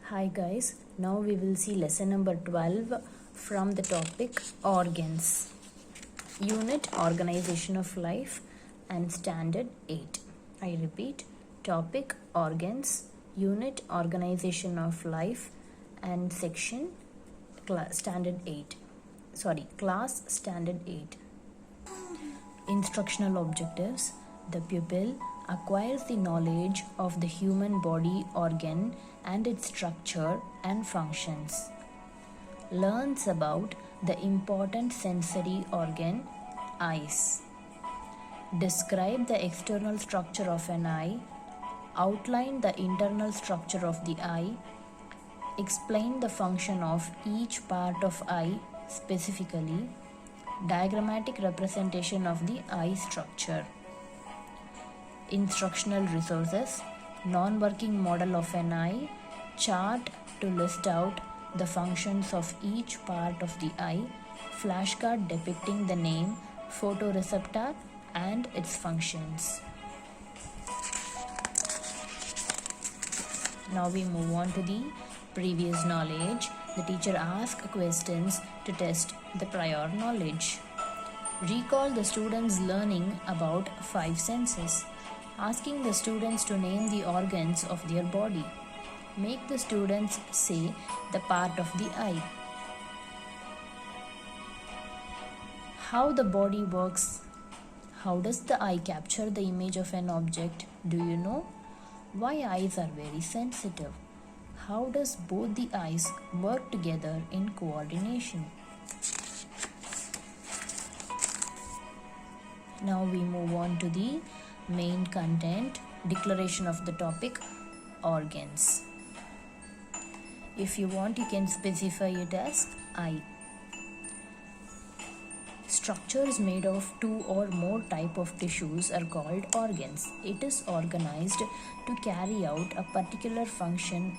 Hi guys, now we will see lesson number 12 from the topic organs, unit organization of life and standard 8. I repeat, topic organs, unit organization of life and section standard 8. Class standard 8. Instructional objectives. The pupil acquires the knowledge of the human body organ and its structure and functions. Learns about the important sensory organ, eyes. Describe the external structure of an eye. Outline the internal structure of the eye. Explain the function of each part of eye specifically. Diagrammatic representation of the eye structure. Instructional resources. Non-working model of an eye. Chart to list out the functions of each part of the eye. Flashcard depicting the name, photoreceptor and its functions. Now we move on to the previous knowledge. The teacher asks questions to test the prior knowledge. Recall the students' learning about 5 senses. Asking the students to name the organs of their body. Make the students say the part of the eye. How the body works. How does the eye capture the image of an object? Do you know? Why eyes are very sensitive? How does both the eyes work together in coordination? Now we move on to the main content, declaration of the topic, organs. If you want, you can specify it as eye. Structures made of 2 or more type of tissues are called organs. It is organized to carry out a particular function.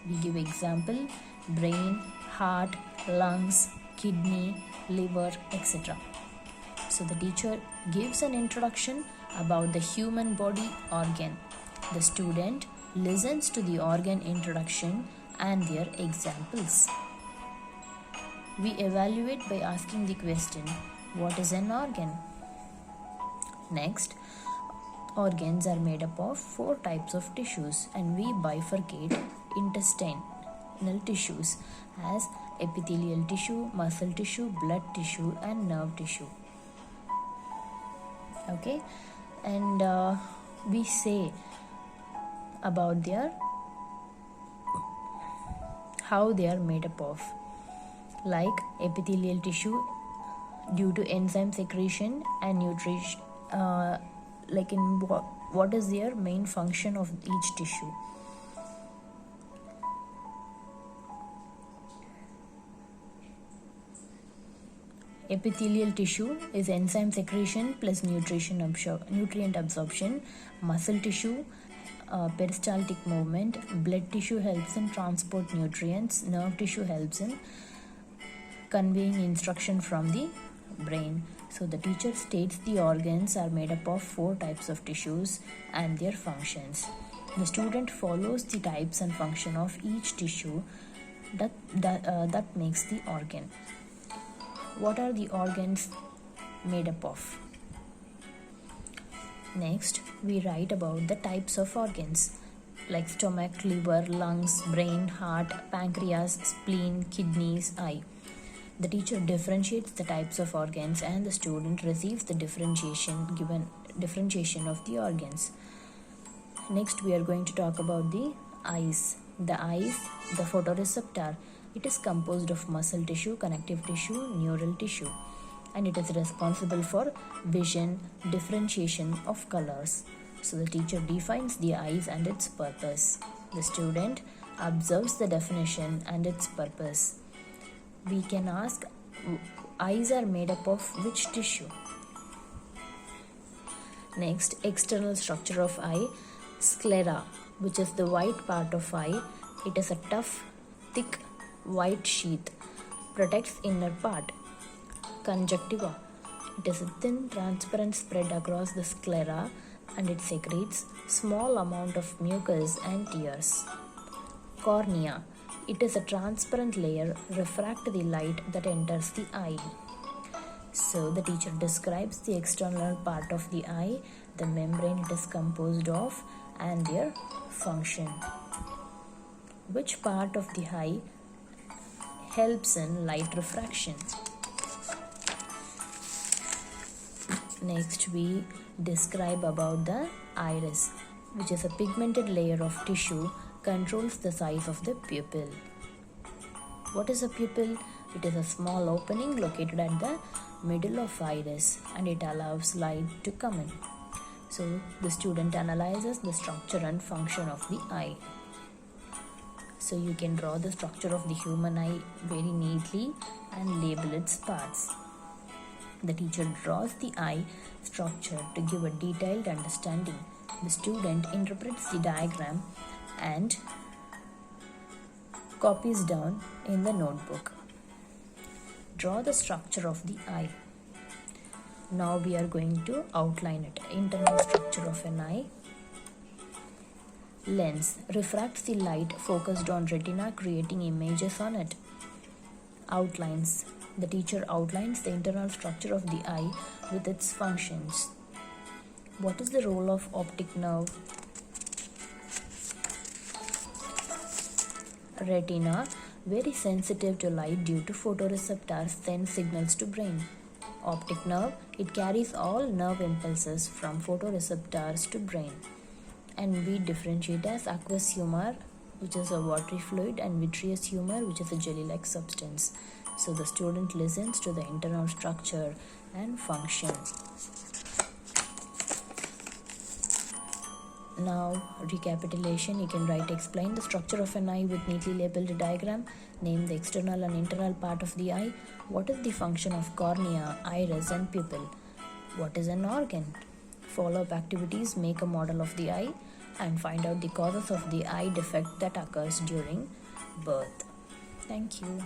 We give example, brain, heart, lungs, kidney, liver, etc. So the teacher gives an introduction about the human body organ. The student listens to the organ introduction and their examples. We evaluate by asking the question, what is an organ? Next, organs are made up of 4 types of tissues and we bifurcate intestinal tissues as epithelial tissue, muscle tissue, blood tissue and nerve tissue. Okay, and we say about how they are made up of. Like epithelial tissue due to enzyme secretion and nutrition, like in what is their main function of each tissue. Epithelial tissue is enzyme secretion plus nutrient absorption. Muscle tissue, peristaltic movement. Blood tissue helps in transport nutrients. Nerve tissue helps in conveying instruction from the brain. So the teacher states the organs are made up of 4 types of tissues and their functions. The student follows the types and function of each tissue that makes the organ. What are the organs made up of? Next, we write about the types of organs like stomach, liver, lungs, brain, heart, pancreas, spleen, kidneys, eye. The teacher differentiates the types of organs and the student receives the differentiation of the organs. Next, we are going to talk about the eyes. The eyes, the photoreceptor. It is composed of muscle tissue, connective tissue, neural tissue, and it is responsible for vision, differentiation of colors. So the teacher defines the eyes and its purpose. The student observes the definition and its purpose. We can ask, eyes are made up of which tissue? Next, external structure of eye, sclera, which is the white part of eye. It is a tough, thick, white sheath, protects inner part. Conjunctiva, it is a thin transparent spread across the sclera and it secretes small amount of mucus and tears. Cornea. It is a transparent layer refract the light that enters the eye. So the teacher describes the external part of the eye, the membrane it is composed of, and their function. Which part of the eye helps in light refraction? Next we describe about the iris, which is a pigmented layer of tissue controls the size of the pupil. What is a pupil? It is a small opening located at the middle of iris and it allows light to come in. So the student analyzes the structure and function of the eye. So you can draw the structure of the human eye very neatly and label its parts. The teacher draws the eye structure to give a detailed understanding. The student interprets the diagram and copies down in the notebook. Draw the structure of the eye. Now we are going to outline it. Internal structure of an eye. Lens refracts the light focused on retina, creating images on it. Outlines. The teacher outlines the internal structure of the eye with its functions. What is the role of optic nerve? Retina, very sensitive to light due to photoreceptors, send signals to brain. Optic nerve, it carries all nerve impulses from photoreceptors to brain. And we differentiate as aqueous humor, which is a watery fluid, and vitreous humor, which is a jelly-like substance. So the student listens to the internal structure and function. Now, recapitulation, you can write explain the structure of an eye with neatly labeled diagram. Name the external and internal part of the eye. What is the function of cornea, iris and pupil? What is an organ? Follow-up activities, make a model of the eye and find out the causes of the eye defect that occurs during birth. Thank you.